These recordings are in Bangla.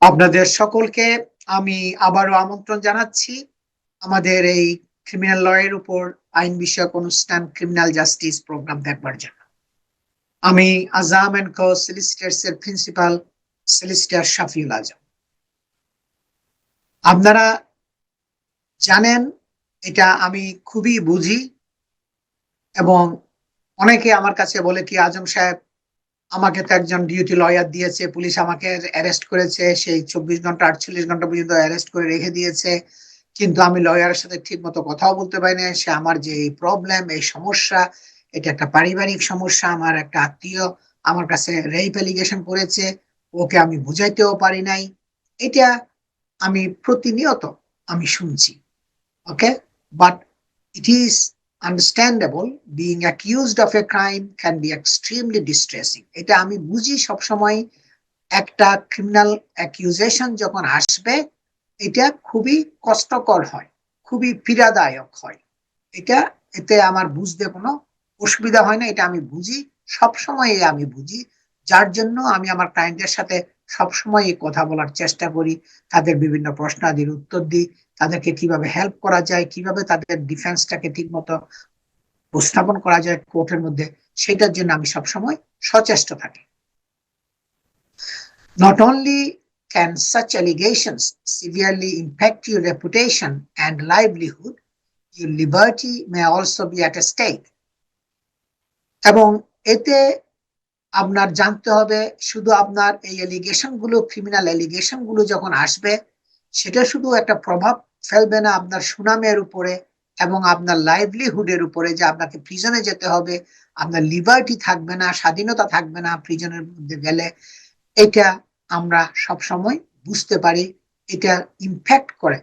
আপনাদের সকলকে আমি আবারও আমন্ত্রণ জানাচ্ছি আমাদের এই ক্রিমিনাল ল এর উপর আইন বিষয়ক অনুষ্ঠান ক্রিমিনাল জাস্টিস প্রোগ্রাম দেখবার জন্য। আমি আজম এন্ড কো সলিসিটরস এর প্রিন্সিপাল সলিসিটর শাফিউল আজম। আপনারা জানেন এটা আমি খুবই বুঝি এবং অনেকে আমার কাছে বলে কি আজম সাহেব, আমাকে তো একজন ডিউটি লয়ার দিয়েছে, পুলিশ আমাকে অ্যারেস্ট করেছে, সেই 24 ঘন্টা 48 ঘন্টা পর্যন্ত অ্যারেস্ট করে রেখে দিয়েছে, কিন্তু আমি লয়ারের সাথে ঠিক মতো কথাও বলতে পারি না। সে আমার যে এই প্রবলেম, এই সমস্যা, এটা একটা পারিবারিক সমস্যা। আমার একটা আত্মীয় আমার কাছে রেপ অ্যালিগেশন করেছে, ওকে আমি বুঝাইতেও পারি নাই। এটা আমি প্রতিনিয়ত আমি শুনছি। ওকে, but it is understandable. Being accused of a crime can be extremely distressing. এটা আমি বুঝি সবসময়। একটা ক্রিমিনাল অ্যাকিউজেশন যখন আসবে, এটা খুবই কষ্টকর হয়, খুবই পীড়াদায়ক হয়। এটা এতে আমার বুঝতে কোনো অসুবিধা হয় না, এটা আমি বুঝি, সবসময় আমি বুঝি। যার জন্য আমি আমার ক্লায়েন্টের সাথে সবসময় কথা বলার চেষ্টা করি, তাদের বিভিন্ন প্রশ্নাদির উত্তর দিই, তাদেরকে কিভাবে হেল্প করা যায়, কিভাবে তাদের ডিফেন্সটাকে ঠিক মতো উপস্থাপন করা যায় কোর্টের মধ্যে, সেটার জন্য আমি সবসময় সচেষ্ট থাকি। Not only can such allegations severely impact your reputation and livelihood, your liberty may also be at stake. এবং এতে আপনার জানতে হবে, শুধু আপনার এই এলিগেশন গুলো, ক্রিমিনাল এলিগেশন গুলো যখন আসবে, সেটা শুধু একটা প্রভাব ফেলবে না আপনার সুনামের উপরে এবং আপনার লাইভলিহুডের উপরে, যে আপনাকে প্রিজনে যেতে হবে, আপনার লিবার্টি থাকবে না, স্বাধীনতা থাকবে না প্রিজনের মধ্যে গেলে। এটা আমরা সব সময় বুঝতে পারি। এটা ইম্প্যাক্ট করে,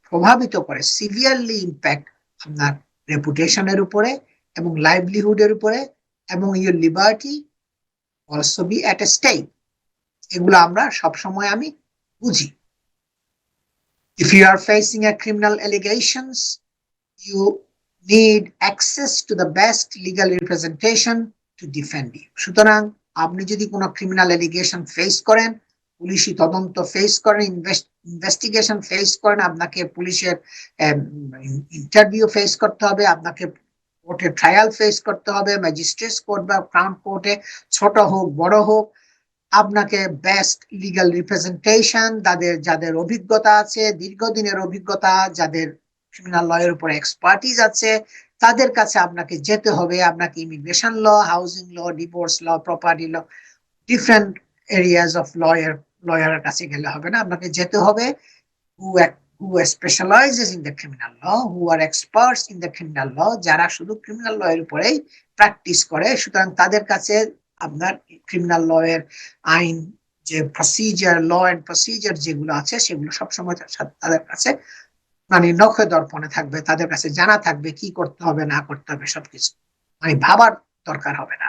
প্রভাবিত করে, সিভিয়ারলি ইম্প্যাক্ট আপনার রেপুটেশনের উপরে এবং লাইভলিহুডের উপরে, এবং your liberty also be at a stake. এগুলো আমরা সবসময় আমি বুঝি। If you are facing a criminal allegations, you need access to the best legal representation to defend you. সুতরাং আপনি যদি কোনো ক্রিমিনাল এলিগেশন ফেস করেন, পুলিশি তদন্ত ফেস করেন, ইনভেস্টিগেশন ফেস করেন, আপনাকে পুলিশের ইন্টারভিউ ফেস করতে হবে, আপনাকে কোর্টে ট্রায়াল ফেস করতে হবে, ম্যাজিস্ট্রেট কোর্ট বা ক্রাউন কোর্টে, ছোট হোক বড় হোক, আপনাকে বেস্ট লিগ্যাল রিপ্রেজেন্টেশন, যাদের অভিজ্ঞতা আছে, দীর্ঘদিনের অভিজ্ঞতা, যাদের ক্রিমিনাল ল এর উপর এক্সপার্টিজ আছে, তাদের কাছে আপনাকে যেতে হবে। আপনাকে immigration law, housing law, divorce law, property law, different areas of লয়ারের কাছে গেলে হবে না, আপনাকে যেতে হবে who specializes in the criminal law, who are experts in the criminal law, যারা শুধু ক্রিমিনাল ল এর উপরেই প্র্যাকটিস করে। সুতরাং তাদের কাছে আপনার ক্রিমিনাল ল এর আইন, যে প্রসিজার, ল এন্ড প্রসিজার যেগুলো আছে, সেগুলো সবসময় তাদের কাছে মানে নখে দর্পণে থাকবে, তাদের কাছে জানা থাকবে কি করতে হবে না করতে হবে, সবকিছু মানে ভাবার দরকার হবে না।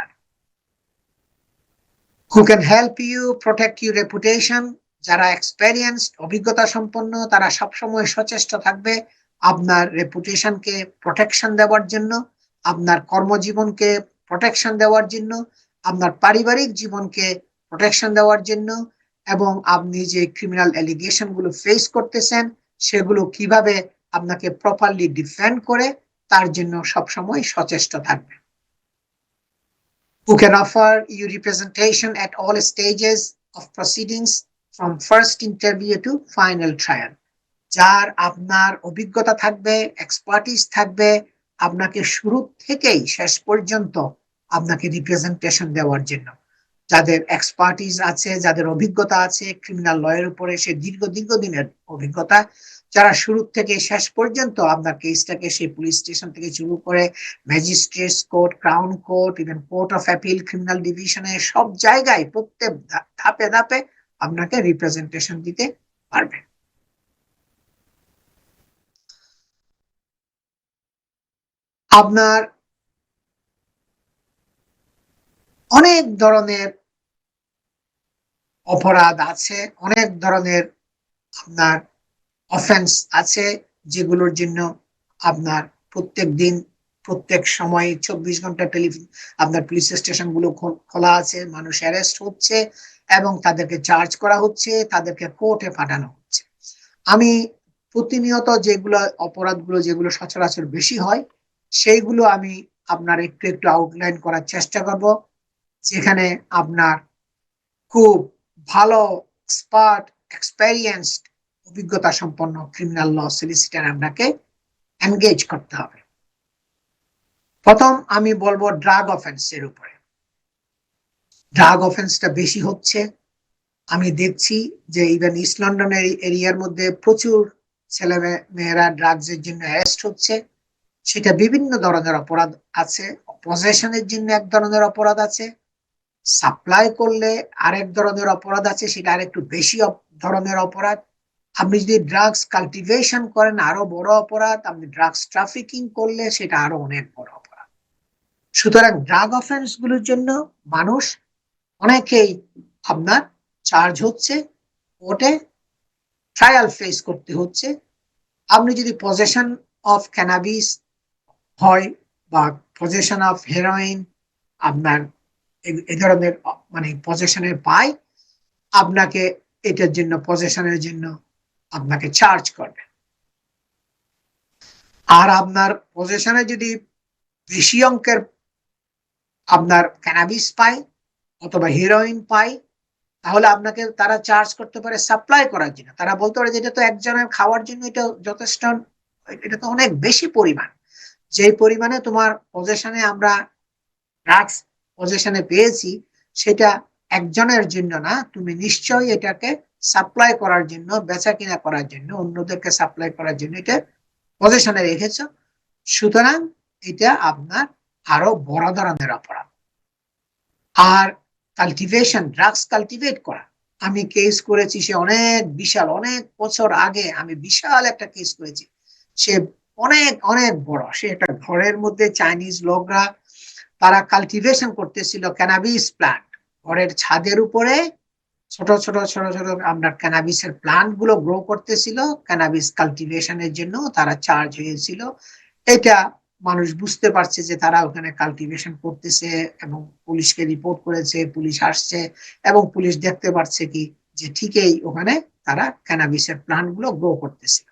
Who can help you protect your reputation, যারা এক্সপেরিয়েন্সড, অভিজ্ঞতা সম্পন্ন, তারা সবসময় সচেষ্ট থাকবে আপনার রেপুটেশনকে প্রোটেকশন দেওয়ার জন্য, আপনার কর্মজীবনকে প্রোটেকশন দেওয়ার জন্য, আপনার পারিবারিক জীবনকে প্রোটেকশন দেওয়ার জন্য, এবং আপনি যে ক্রিমিনাল অ্যালিগেশন গুলো ফেস করতেছেন, সেগুলো কিভাবে আপনাকে প্রপারলি ডিফেন্ড করে, তার জন্য সবসময় সচেষ্ট থাকবে। Who can offer you representation at all stages of proceedings from first interview to final trial. যার আপনার অভিজ্ঞতা থাকবে, এক্সপার্টিস থাকবে, আপনাকে শুরু থেকেই শেষ পর্যন্ত আপনাকে রিপ্রেজেন্টেশন দেওয়ার জন্য, যাদের এক্সপার্টিস আছে, যাদের অভিজ্ঞতা আছে ক্রিমিনাল ল এর উপরে, সে দীর্ঘদিনের অভিজ্ঞতা, যারা শুরু থেকে শেষ পর্যন্ত আপনার কেসটাকে সেই পুলিশ স্টেশন থেকে শুরু করে magistrates court, crown court, even court of appeal, criminal ডিভিশনে, সব জায়গায় প্রত্যেক ধাপে ধাপে আপনাকে রিপ্রেজেন্টেশন দিতে পারবে। আপনার অনেক ধরনের অপরাধ আছে, অনেক ধরনের আপনার অফেন্স আছে, যেগুলোর জন্য আপনার প্রত্যেক দিন, প্রত্যেক সময় 24 ঘন্টা আপনার পুলিশ স্টেশন গুলো খোলা আছে, মানুষ অ্যারেস্ট হচ্ছে, এবং তাদেরকে চার্জ করা হচ্ছে, তাদেরকে কোর্টে পাঠানো হচ্ছে। আমি প্রতিনিয়ত যেগুলো অপরাধগুলো যেগুলো সচরাচর বেশি হয় সেইগুলো আমি আপনার একটু একটু আউটলাইন করার চেষ্টা করব, যেখানে আপনার খুব ভালো এক্সপার্ট এক্সপেরিয়েন্সড অভিজ্ঞতা সম্পন্ন ক্রিমিনাল ল সলিসিটার আপনাকে এনগেজ করতে হবে। প্রথম আমি বলবো ড্রাগ অফেন্সের উপরে। ড্রাগ অফেন্সটা বেশি হচ্ছে, আমি দেখছি যে ইভেন ইস্ট লন্ডনের এরিয়ার মধ্যে প্রচুর ছেলে মেয়েরা ড্রাগস এর জন্য অ্যারেস্ট হচ্ছে। সেটা বিভিন্ন ধরনের অপরাধ আছে, পজেশনের জন্য এক ধরনের অপরাধ আছে, সাপ্লাই করলে আরেক ধরনের অপরাধ আছে, সেটা আরেকটু বেশি ধরনের অপরাধ। আপনি যদি ড্রাগস কাল্টিভেশন করেন আরো বড় অপরাধ, আপনি ড্রাগস ট্রাফিকিং করলে সেটা আরো অনেক বড় অপরাধ। সুতরাং ড্রাগ অফেন্স গুলোর জন্য মানুষ অনেকেই আপনার চার্জ হচ্ছে, কোর্টে ট্রায়াল ফেস করতে হচ্ছে। আপনি যদি পজেশন অফ ক্যানাবিস হয় বা পজেশন অফ হেরোইন আপনার এই ধরনের মানে পজেশনের পায়, আপনাকে এটার জন্য পজেশনের জন্য আপনাকে চার্জ করবে। আর আপনার পজেশনে যদি বেশি অঙ্কের আপনার ক্যানাবিস পায় অথবা হিরোইন পায়, তাহলে আপনাকে তারা চার্জ করতে পারে সাপ্লাই করার জন্য। তারা বলতে পারে যে এটা তো একজনের খাওয়ার জন্য এটা যথেষ্ট, এটা তো অনেক বেশি পরিমাণ। যে পরিমাণে তোমার পজেশনে আমরা ড্রাগস পজেশনে পেয়েছি সেটা একজনের জন্য না, তুমি নিশ্চয়ই এটাকে সাপ্লাই করার জন্য, বেচা কিনা করার জন্য, অন্যদেরকে সাপ্লাই করার জন্য এটা পজেশনে রেখেছ। সুতরাং এটা আপনার আরো বড় ধরনের অপরাধ। আর কাল্টিভেশন, ড্রাগস কাল্টিভেট করা, আমি কেস করেছি, সে অনেক বিশাল, অনেক বছর আগে আমি বিশাল একটা কেস করেছি। সে অনেক অনেক বড়, সে একটা ঘরের মধ্যে চাইনিজ লোকরা তারা কাল্টিভেশন করতেছিল ক্যানাবিস প্লান্ট, ঘরের ছাদের উপরে ছোট ছোট ছোট ছোট আপনার ক্যানাবিসের প্লান্ট গুলো গ্রো করতেছিল, ক্যানাবিস কাল্টিভেশনের জন্য তারা চার্জ হয়েছিল। এটা মানুষ বুঝতে পারছে যে তারা ওখানে কাল্টিভেশন করতেছে এবং পুলিশকে রিপোর্ট করেছে, পুলিশ আসছে এবং পুলিশ দেখতে পাচ্ছে কি যে ঠিকই ওখানে তারা ক্যানাবিসের প্লান্ট গুলো গ্রো করতেছিল।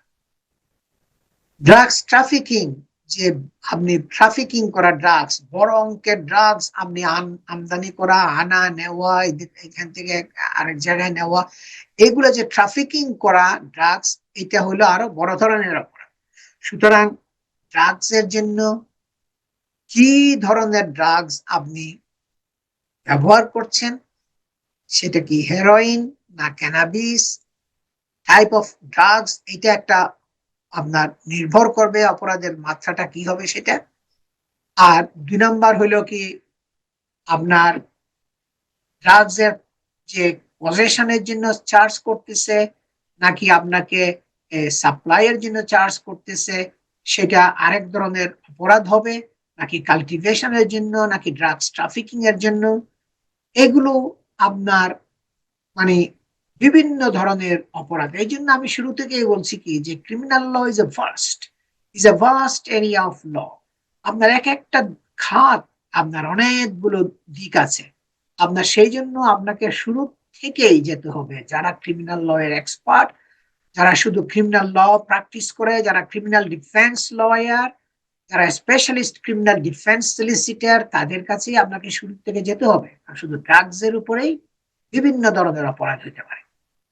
ড্রাগস ট্রাফিকিং, যে আপনি ট্রাফিকিং করা ড্রাগস, বড় অঙ্কের ড্রাগস আপনি আমদানি করা, আনা নেওয়া, এখান থেকে আরেক জায়গায় নেওয়া, এগুলো যে ট্রাফিকিং করা ড্রাগস, এটা হলো আরো বড় ধরনের অপরাধ। সুতরাং ড্রাগস এর জন্য কি ধরনের ড্রাগস আপনি ব্যবহার করছেন, সেটা কি হেরোইন না ক্যানাবিস, টাইপ অফ ড্রাগস, এটা একটা আপনার নির্ভর করবে অপরাধের মাত্রাটা কি হবে সেটা। আর 2 নম্বর হলো কি আপনার ড্রাগস এর যে পজেশনের জন্য চার্জ করতেছে নাকি আপনাকে সাপ্লাই এর জন্য চার্জ করতেছে, সেটা আরেক ধরনের অপরাধ হবে, নাকি কাল্টিভেশনের জন্য নাকি ড্রাগস ট্রাফিকিং এর জন্য। এগুলো আপনার মানে বিভিন্ন ধরনের অপরাধ। এই জন্য আমি শুরু থেকেই বলছি কি যে criminal law is a vast area of law. আপনার এক একটা খাত আপনার অনেকগুলো দিক আছে। আপনার সেই জন্য আপনাকে শুরু থেকেই যেতে হবে, যারা ক্রিমিনাল ল এর এক্সপার্ট, যারা শুধু ক্রিমিনাল ল প্র্যাকটিস করে, যারা ক্রিমিনাল ডিফেন্স লয়ার, যারা স্পেশালিস্ট ক্রিমিনাল ডিফেন্স সলিসিটার, তাদের কাছেই আপনাকে শুরু থেকে যেতে হবে। আর শুধু ড্রাগস এর উপরেই বিভিন্ন ধরনের অপরাধ হতে পারে,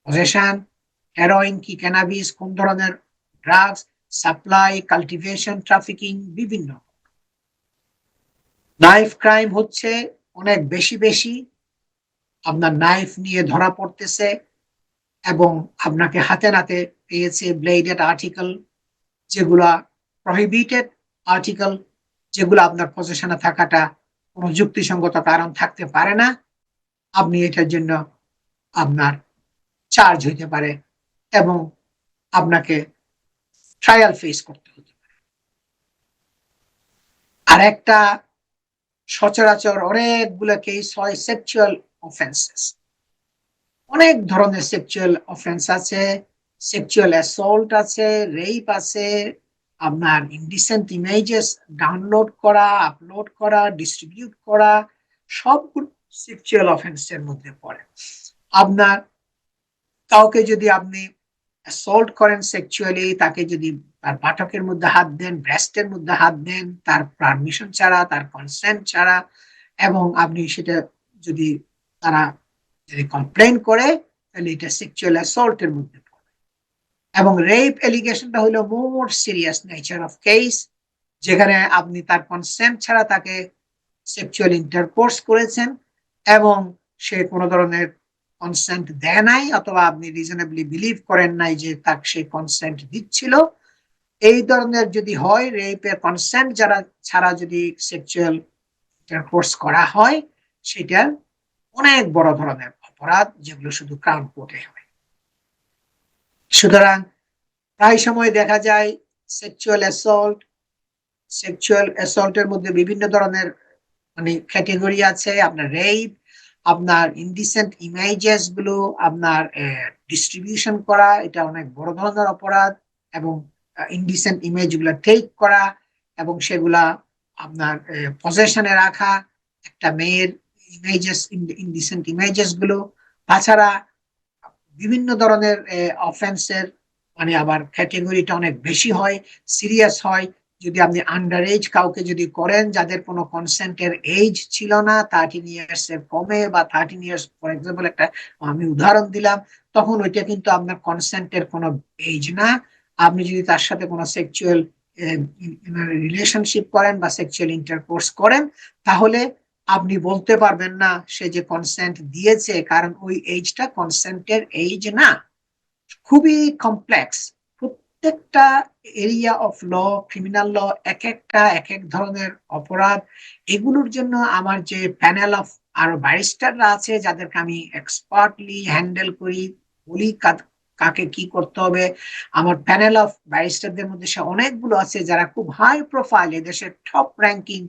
পজেশন, হেরোইন কি ক্যানাবিস, কোন ধরনের ড্রাগস, সাপ্লাই, কাল্টিভেশন, ট্রাফিকিং, বিভিন্ন। নাইফ ক্রাইম হচ্ছে অনেক বেশি বেশি, আপনার নাইফ নিয়ে ধরা পড়তেছে এবং আপনাকে হাতে নাতে পেয়েছে ব্লেডেড আর্টিকেল, যেগুলা প্রহিবিটেড আর্টিকেল, যেগুলো আপনার পজেশনে থাকাটা কোনো যুক্তিসঙ্গত কারণ থাকতে পারে না। আপনি এটার জন্য আপনার চার্জ হইতে পারে এবং আপনাকে ট্রায়াল ফেস করতে হতে পারে। আর একটা সচরাচর অনেকগুলো কেস হয় সেক্সুয়াল অফেন্সেস। অনেক ধরনের সেক্সুয়াল অফেন্স আছে, সেক্সুয়াল অ্যাসল্ট আছে, রেপ আছে, আপনার ইনডিসেন্ট ইমেজেস ডাউনলোড করা, আপলোড করা, ডিস্ট্রিবিউট করা, সবগুলো সেক্সুয়াল অফেন্সের মধ্যে পড়ে। আপনার কাউকে যদি আপনি অ্যাসল্ট করেন সেক্সুয়ালি, তাকে যদি তার পাঠকের মধ্যে হাত দেন, ব্রেস্টের মধ্যে হাত দেন, তার পারমিশন ছাড়া, তার কনসেন্ট ছাড়া, এবং আপনি সেটা যদি তারা যদি কমপ্লেন করে, তাহলে এটা সেক্সুয়াল অ্যাসল্টের মধ্যে পড়ে। এবং রেপ এলিগেশনটা হলো মোর সিরিয়াস নেচার অফ কেস, যেখানে আপনি তার কনসেন্ট ছাড়া তাকে সেক্সুয়াল ইন্টারকোর্স করেছেন এবং সে কোনো ধরনের কনসেন্ট দেয় নাই, অথবা আপনি রিজনেবলি বিলিভ করেন নাই যে তাকে সে কনসেন্ট দিচ্ছিল। এই ধরনের যদি হয়, রেপের কনসেন্ট যারা ছাড়া যদি সেক্সুয়াল ইন্টারকোর্স করা হয়, সেটা অনেক বড় ধরনের অপরাধ, যেগুলো শুধু ক্রাউন কোর্টে হয়। সুতরাং প্রায় সময় দেখা যায় সেক্সুয়াল অ্যাসল্টের মধ্যে বিভিন্ন ধরনের মানে ক্যাটেগরি আছে। আপনার রেপ, আপনার ইনডিসেন্ট ইমেজেস গুলো আপনার ডিস্ট্রিবিউশন করা, এটা অনেক বড় ধরনের অপরাধ। এবং ইনডিসেন্ট ইমেজ গুলা টেক করা এবং সেগুলা আপনার পজেশনে রাখা, একটা মেয়ের ইমেজেস, ইনডিসেন্ট ইমেজেস গুলো। তাছাড়া বিভিন্ন ধরনের অফেন্সের মানে আবার ক্যাটেগরিটা অনেক বেশি হয়, সিরিয়াস হয়। যদি আপনি আন্ডার এজ কাউকে যদি করেন, যাদের কোনো কনসেন্টের এজ ছিল না, 13 ইয়ার্স এর কমে বা 13 ইয়ার্স, ফর এক্সাম্পল একটা আমি উদাহরণ দিলাম, তখন ওইটা কিন্তু আপনার কনসেন্টের কোনো এজ না। আপনি যদি তার সাথে কোনো সেক্সুয়াল রিলেশনশিপ করেন বা সেক্সুয়াল ইন্টারকোর্স করেন, তাহলে আপনি বলতে পারবেন না সে যে কনসেন্ট দিয়েছে, কারণ ওই এজটা কনসেন্টের এজ না। খুবই কমপ্লেক্স। প্রত্যেকটা area of law, criminal law, এক একটা এক এক ধরনের অপরাধ। এগুলোর জন্য আমার যে প্যানেল অফ আরো ব্যারিস্টাররা আছে, যাদেরকে আমি এক্সপার্টলি হ্যান্ডেল করি, বলি কাকে কি করতে হবে। আমার প্যানেল অফ ব্যারিস্টারদের মধ্যে সে অনেকগুলো আছে যারা খুব হাই প্রোফাইল, এদেশের টপ র্যাঙ্কিং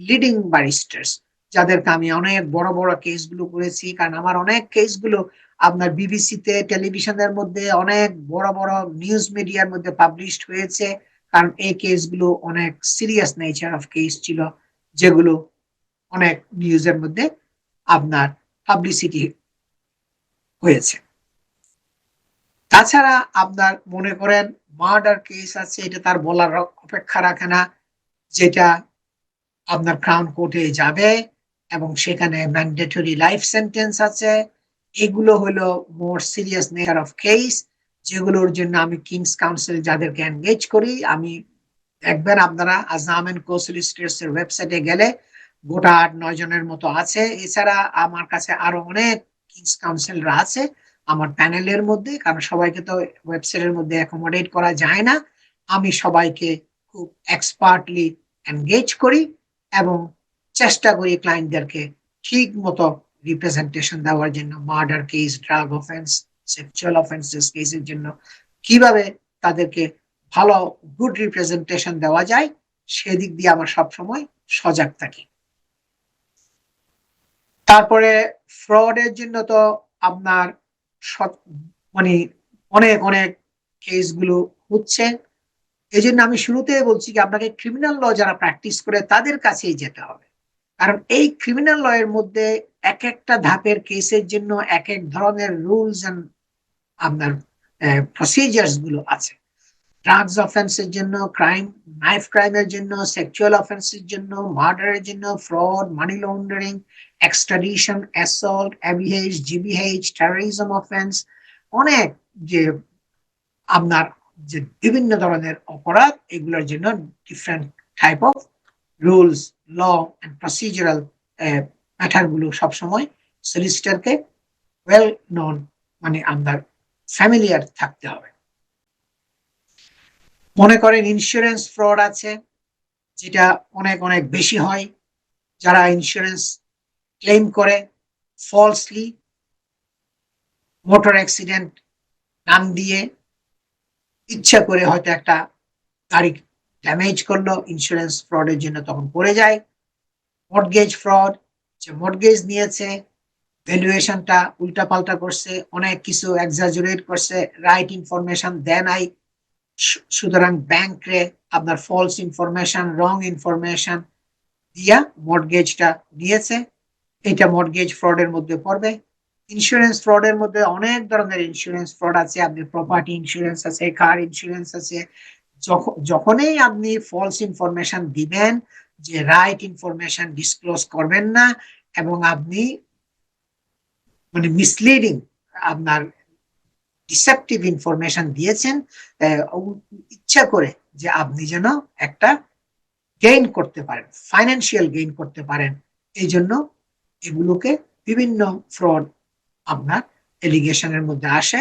লিডিং ব্যারিস্টার্স, যাদেরকে আমি অনেক বড় বড় কেসগুলো করেছি। কারণ আমার অনেক কেসগুলো আপনার বিবিসিতে, টেলিভিশনের মধ্যে, অনেক বড় বড় নিউজ মিডিয়ার মধ্যে পাবলিশড হয়েছে। কারণ এই কেসগুলো অনেক সিরিয়াস নেচার অফ কেস ছিল, যেগুলো অনেক নিউজের মধ্যে আপনার পাবলিসিটি হয়েছে। তাছাড়া আপনার মনে করেন মার্ডার কেস আছে, এটা তার বলার অপেক্ষা রাখে না, যেটা আপনার ক্রাউন কোর্টে যাবে এবং সেখানে ম্যান্ডেটরি লাইফ সেন্টেন্স আছে। এগুলো হলো মোর সিরিয়াস নেচার অফ কেস, যেগুলোর জন্য আমি কিংস কাউন্সিল যাদেরকে এনগেজ করি। আমি দেখবেন আপনারা আজম এন্ড কো সলিসিটরস এর ওয়েবসাইটে গেলে গোটা 8-9 জনের মতো আছে। এছাড়া আমার কাছে আরো অনেক কিংস কাউন্সিলরা আছে আমার প্যানেলের মধ্যে, কারণ সবাইকে তো ওয়েবসাইটের মধ্যে অ্যাকোমোডেট করা যায় না। আমি সবাইকে খুব এক্সপার্টলি এনগেজ করি এবং চেষ্টা করি ক্লায়েন্টদেরকে ঠিক মতো রিপ্রেজেন্টেশন দেওয়ার জন্য। Murder case, drug offence, sexual offences কেসের জন্য কিভাবে তাদেরকে ভালো গুড রিপ্রেজেন্টেশন দেওয়া যায়, সেদিক দিয়ে আমার সবসময় সজাগ থাকি। তারপরে ফ্রডের জন্য তো আপনার মানে অনেক অনেক কেসগুলো হচ্ছে। এই জন্য আমি শুরুতে বলছি কি আপনাকে ক্রিমিনাল ল যারা প্র্যাকটিস করে তাদের কাছেই যেতে হবে। কারণ এই ক্রিমিনাল ল এর মধ্যে এক একটা ধাপের কেসের জন্য এক এক ধরনের রুলস এন্ড আপনার প্রসিজার্স গুলো আছে। ড্রাগস অফেন্সের জন্য, নাইফ ক্রাইমের জন্য, সেক্সুয়াল অফেন্সের জন্য, মার্ডারের জন্য, fraud, money laundering, extradition, assault, ABH, GBH, terrorism offence, অনেক যে আপনার যে বিভিন্ন ধরনের অপরাধ, এগুলোর জন্য different type of rules, law and procedural matter গুলো সবসময় সলিসিটরকে ওয়েল নোন মানে আপনার ফ্যামিলিয়ার থাকতে হবে। মনে করেন ইন্স্যুরেন্স ফ্রড আছে, যেটা অনেক অনেক বেশি হয়। যারা ইন্স্যুরেন্স ক্লেম করে ফলসলি মোটর অ্যাক্সিডেন্ট নাম দিয়ে ইচ্ছা করে হয়তো একটা গাড়ি ড্যামেজ করলো, ইন্স্যুরেন্স ফ্রডের জন্য তখন পড়ে যায়। মর্টগেজ ফ্রড, যে মর্টগেজ নিয়েছে, ভ্যালুয়েশনটা উল্টাপাল্টা করছে, অনেক কিছু এক্সাজুরেট করছে, রাইট ইনফরমেশন দেয় নাই, সুতরাং ব্যাংকে আপনার ফলস ইনফরমেশন, রং ইনফরমেশন দিয়া মর্টগেজটা নিয়েছে, এটা মর্টগেজ ফ্রডের মধ্যে পড়বে। ইন্স্যুরেন্স ফ্রডের মধ্যে অনেক ধরনের ইন্স্যুরেন্স ফ্রড আছে। আপনি প্রপার্টি ইন্স্যুরেন্স আছে, কার ইন্স্যুরেন্স আছে। যখনই আপনি ফলস ইনফরমেশন দিবেন, যে রাইট ইনফরমেশন ডিসক্লোজ করবেন না, এবং আপনি মানে মিসলিডিং, আপনার ডিসেপটিভ ইনফরমেশন দিয়েছেন ইচ্ছা করে, যে আপনি যেন একটা গেইন করতে পারেন, ফাইন্যান্সিয়াল গেইন করতে পারেন, এই জন্য এগুলোকে বিভিন্ন ফ্রড আপনার এলিগেশনের মধ্যে আসে,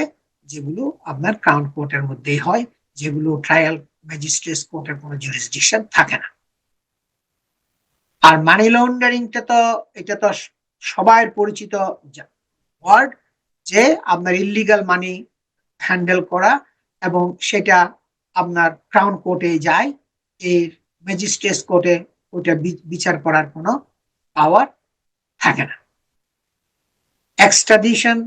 যেগুলো আপনার ক্রাউন কোর্টের মধ্যেই হয়, যেগুলো ট্রায়াল ম্যাজিস্ট্রেট কোর্টের কোনো জুরিসডিকশন থাকে না। আর মানি লন্ডারিংটা তো, এটা তো সবার পরিচিত ওয়ার্ড, যে আপনার ইল্লিগাল মানি হ্যান্ডেল করা, এবং সেটা আপনার ক্রাউন কোর্টে যায়, এর ম্যাজিস্ট্রেট কোর্টে ওটা বিচার করার কোনো পাওয়ার থাকে না। এক্সট্রাডিশন,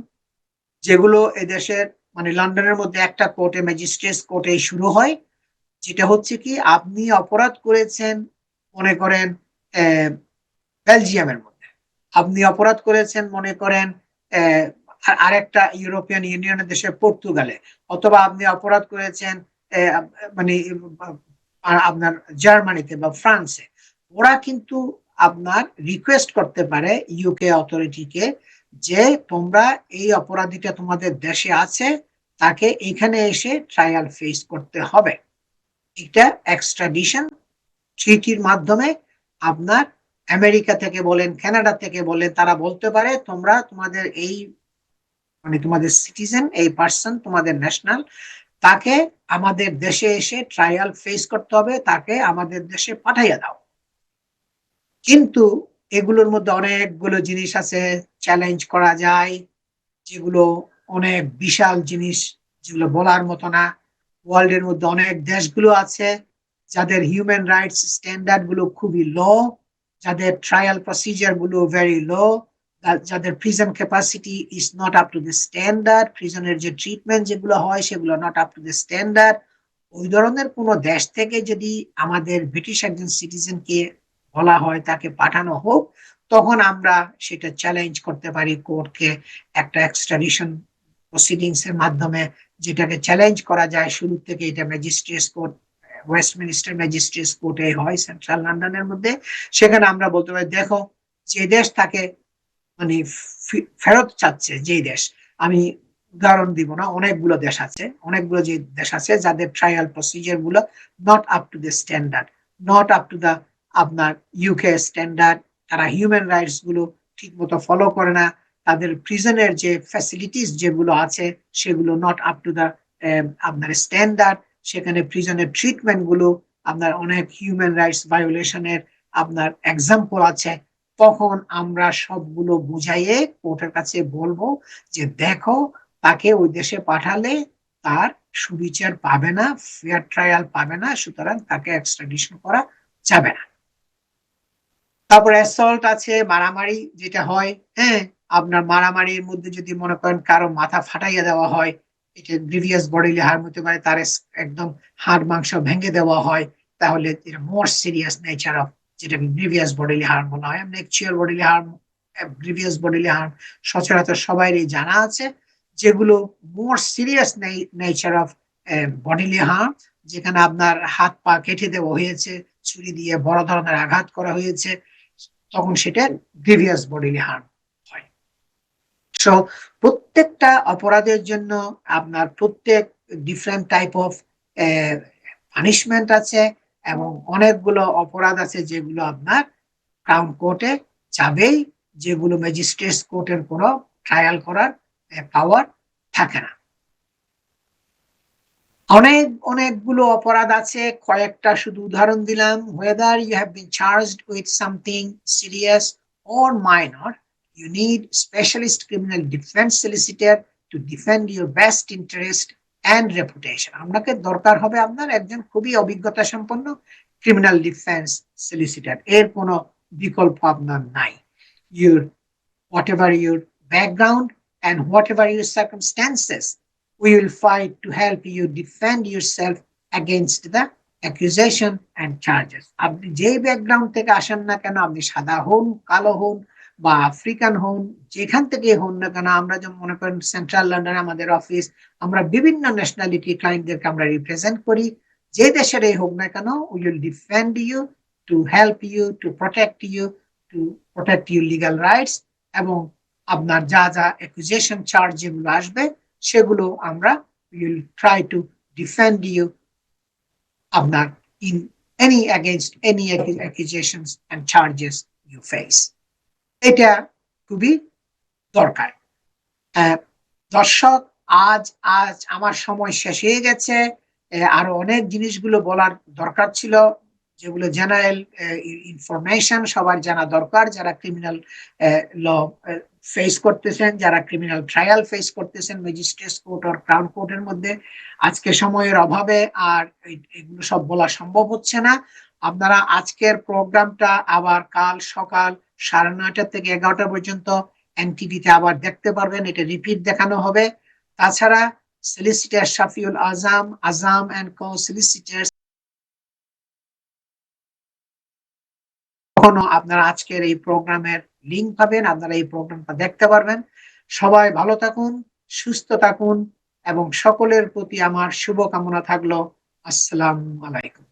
যেগুলো এদেশের মানে লন্ডনের মধ্যে একটা কোর্টে, ম্যাজিস্ট্রেট কোর্টে শুরু হয়, যেটা হচ্ছে কি, আপনি অপরাধ করেছেন মনে করেন বেলজিয়ামের মধ্যে, আপনি অপরাধ করেছেন মনে করেন আরেকটা ইউরোপিয়ান ইউনিয়নের দেশে পর্তুগালে, অথবা আপনি অপরাধ করেছেন মানে আপনার জার্মানিতে বা ফ্রান্সে। ওরা কিন্তু আপনার রিকোয়েস্ট করতে পারে ইউকে অথরিটিকে, যে তোমরা এই অপরাধীটা তোমাদের দেশে আছে, তাকে এখানে এসে ট্রায়াল ফেস করতে হবে। এটা এক্সট্রাডিশন ট্রিটির মাধ্যমে আপনার আমেরিকা থেকে বলেন, কানাডা থেকে বলেন, তারা বলতে পারে তোমরা তোমাদের এই মানে তোমাদের সিটিজেন, এই পার্সন তোমাদের ন্যাশনাল, তাকে আমাদের দেশে এসে ট্রায়াল ফেস করতে হবে, তাকে আমাদের দেশে পাঠাইয়া দাও। কিন্তু এগুলোর মধ্যে অনেকগুলো জিনিস আছে চ্যালেঞ্জ করা যায়, যেগুলো অনেক বিশাল জিনিস, যেগুলো বলার মতো না। ওয়ার্ল্ডের মধ্যে অনেক দেশগুলো আছে যাদের হিউম্যান রাইটস স্ট্যান্ডার্ড গুলো খুবই লো, যাদের ট্রায়াল প্রসিজার গুলো ভেরি লো, যাদের prison capacity is not up to the standard, প্রিজনের যে ট্রিটমেন্ট যেগুলো হয় সেগুলো not up to the standard. ওই ধরনের কোনো দেশ থেকে যদি আমাদের ব্রিটিশ একজন সিটিজেনকে বলা হয় তাকে পাঠানো হোক, তখন আমরা সেটা চ্যালেঞ্জ করতে পারি কোর্টকে, একটা এক্সট্রাডিশন প্রসিডিংস এর মাধ্যমে, যেটাকে চ্যালেঞ্জ করা যায় শুরু থেকে। এটা ম্যাজিস্ট্রেট কোর্ট, ওয়েস্টমিনিস্টার ম্যাজিস্ট্রেট কোর্টে হয় সেন্ট্রাল লন্ডনের মধ্যে। সেখানে আমরা বলতে পারি, দেখো, যে দেশ তাকে মানে ফেরত চাচ্ছে, যেই দেশ, আমি উদাহরণ দিব না, অনেকগুলো দেশ আছে, অনেকগুলো যে দেশ আছে যাদের ট্রায়াল প্রসিজার গুলো not up to the standard, not up to the আপনার ইউকে স্ট্যান্ডার্ড। তারা হিউম্যান রাইটস গুলো ঠিক মতো ফলো করে না, তাদের প্রিজনের যে ফ্যাসিলিটিস যেগুলো আছে সেগুলো নট আপ টু দ্য আপনার স্ট্যান্ডার্ড। সেখানে প্রিজনের ট্রিটমেন্ট গুলো আপনার অনেক হিউম্যান রাইটস ভায়োলেশনের আপনার এক্সাম্পল আছে। তখন আমরা সবগুলো বুঝাইয়ে কোর্টের কাছে বলবো যে দেখো, তাকে ওই দেশে পাঠালে তার সুবিচার পাবে না, ফেয়ার ট্রায়াল পাবে না, সুতরাং তাকে এক্সট্রাডিশন করা যাবে না। তারপর অ্যাসল্ট আছে, মারামারি যেটা হয়, হ্যাঁ, আপনার মারামারির মধ্যে যদি মনে করেন কারো মাথা ফাটাইয়া দেওয়া হয়, এটা গ্রিভিয়াস বডিলি হার্ম হতে পারে, তার একদম হাড় মাংস ভেঙে দেওয়া হয়, তাহলে এটা মোর সিরিয়াস নেচার অফ, যেটাকে গ্রিভিয়াস বডিলি হার্ম বলা হয়। Actual bodily harm, grievous bodily harm সচরাচর সবাইরই জানা আছে, যেগুলো মোর serious nature of bodily harm, যেখানে আপনার হাত পা কেটে দেওয়া হয়েছে, ছুরি দিয়ে বড় ধরনের আঘাত করা হয়েছে, তখন সেটা গ্রিভিয়াস বডিলি হার্ম হয়। সো প্রত্যেকটা অপরাধের জন্য আপনার প্রত্যেক ডিফারেন্ট টাইপ অফ পানিশমেন্ট আছে, এবং অনেকগুলো অপরাধ আছে যেগুলো আপনার ক্রাউন কোর্টে যাবেই, যেগুলো ম্যাজিস্ট্রেট কোর্টের কোনো ট্রায়াল করার পাওয়ার থাকে না। অনেকগুলো অপরাধ আছে, কয়েকটা শুধু উদাহরণ দিলাম। whether you have been charged with something serious or minor, you need specialist criminal defense solicitor to defend your best interest and reputation. আপনাকে দরকার হবে আপনার একজন খুবই অভিজ্ঞতা সম্পন্ন ক্রিমিনাল ডিফেন্স সলিসিটার, এর কোনো বিকল্প আপনার নাই। your whatever your background and whatever your circumstances, we will fight to help you defend yourself against the accusation and charges. আপনি যে ব্যাকগ্রাউন্ড থেকে আসেন না কেন, আপনি সাদা হন, কালো হন, বা আফ্রিকান হন, যেখান থেকে হন না কেন, আমরা যেমন মনে করেন সেন্ট্রাল লন্ডনে আমাদের অফিস, আমরা বিভিন্ন ন্যাশনালিটি ক্লায়েন্টদেরকে আমরা রিপ্রেজেন্ট করি। যে দেশেরই হোক না কেন, we will defend you, to help you, to protect you, to protect your legal rights, এবং আপনার যা যা অ্যাকুজেশন চার্জ যেগুলো আসবে সেগুলো আমরা will try to defend you আপনার in any against any accusations and charges you face. এটা খুবই দরকার। দর্শক, আজ আজ আমার সময় শেষ হয়ে গেছে। আরো অনেক জিনিসগুলো বলার দরকার ছিল, যেগুলো জেনারেল ইনফরমেশন সবার জানা দরকার, যারা ক্রিমিনাল ল ফেস করতেছেন, যারা ক্রিমিনাল ট্রায়াল ফেস করতেছেন ম্যাজিস্ট্রেট কোর্ট আর ক্রাউন কোর্টের মধ্যে। আজকে সময়ের অভাবে আর এগুলো সব বলা সম্ভব হচ্ছে না। আপনারা আজকের প্রোগ্রামটা আবার কাল সকাল 9:30 থেকে 11টা পর্যন্ত এনটিভিতে আবার দেখতে পারবেন, এটা রিপিট দেখানো হবে। তাছাড়া solicitor Shafiul Azam, Azam and co solicitors, কখনো আপনারা আজকের এই প্রোগ্রামের লিংক পাবেন, আপনারা এই প্রোগ্রামটা দেখতে পারবেন। সবাই ভালো থাকুন, সুস্থ থাকুন, এবং সকলের প্রতি আমার শুভকামনা থাকলো। আসসালামু আলাইকুম।